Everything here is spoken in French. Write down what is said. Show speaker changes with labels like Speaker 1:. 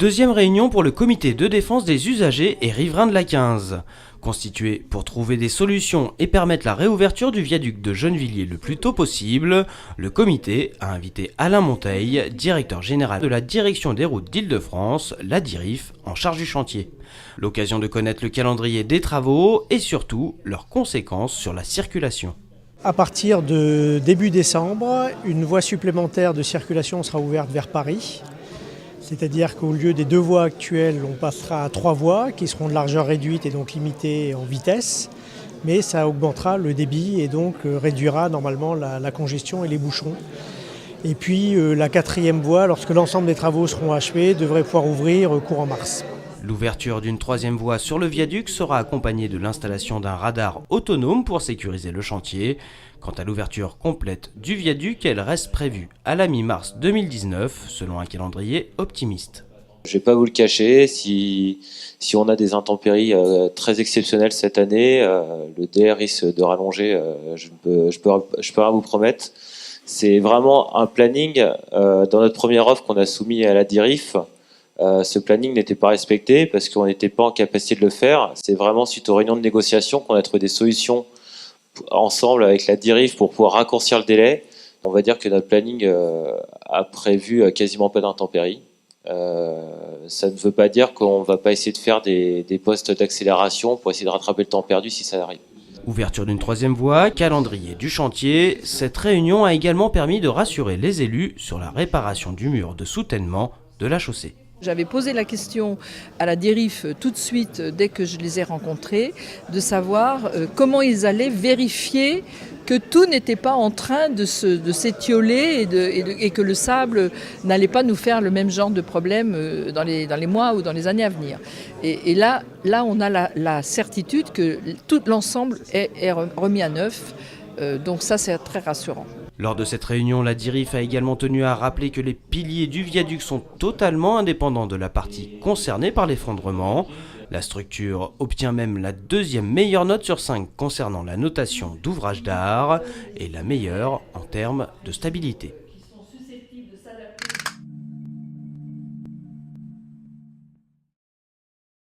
Speaker 1: Deuxième réunion pour le comité de défense des usagers et riverains de l'A15. Constitué pour trouver des solutions et permettre la réouverture du viaduc de Gennevilliers le plus tôt possible, le comité a invité Alain Monteil, directeur général de la direction des routes d'Île-de-France, la DIRIF, en charge du chantier. L'occasion de connaître le calendrier des travaux et surtout leurs conséquences sur la circulation.
Speaker 2: À partir de début décembre, une voie supplémentaire de circulation sera ouverte vers Paris. C'est-à-dire qu'au lieu des 2 voies actuelles, on passera à 3 voies qui seront de largeur réduite et donc limitées en vitesse. Mais ça augmentera le débit et donc réduira normalement la congestion et les bouchons. Et puis la 4e voie, lorsque l'ensemble des travaux seront achevés, devrait pouvoir ouvrir courant mars.
Speaker 1: L'ouverture d'une 3e voie sur le viaduc sera accompagnée de l'installation d'un radar autonome pour sécuriser le chantier. Quant à l'ouverture complète du viaduc, elle reste prévue à la mi-mars 2019, selon un calendrier optimiste.
Speaker 3: Je ne vais pas vous le cacher, si on a des intempéries très exceptionnelles cette année, le DR risque de rallonger, je peux rien vous promettre. C'est vraiment un planning, dans notre première offre qu'on a soumis à la DIRIF, ce planning n'était pas respecté parce qu'on n'était pas en capacité de le faire. C'est vraiment suite aux réunions de négociation qu'on a trouvé des solutions ensemble avec la DIRIF pour pouvoir raccourcir le délai. On va dire que notre planning a prévu quasiment pas d'intempéries. Ça ne veut pas dire qu'on ne va pas essayer de faire des postes d'accélération pour essayer de rattraper le temps perdu si ça arrive.
Speaker 1: Ouverture d'une 3e voie, calendrier du chantier, cette réunion a également permis de rassurer les élus sur la réparation du mur de soutènement de la chaussée.
Speaker 4: J'avais posé la question à la DIRIF tout de suite, dès que je les ai rencontrés, de savoir comment ils allaient vérifier que tout n'était pas en train de s'étioler et que le sable n'allait pas nous faire le même genre de problème dans les mois ou dans les années à venir. Et là on a la certitude que tout l'ensemble est remis à neuf, donc ça c'est très rassurant.
Speaker 1: Lors de cette réunion, la DIRIF a également tenu à rappeler que les piliers du viaduc sont totalement indépendants de la partie concernée par l'effondrement. La structure obtient même la 2e meilleure note sur 5 concernant la notation d'ouvrage d'art et la meilleure en termes de stabilité.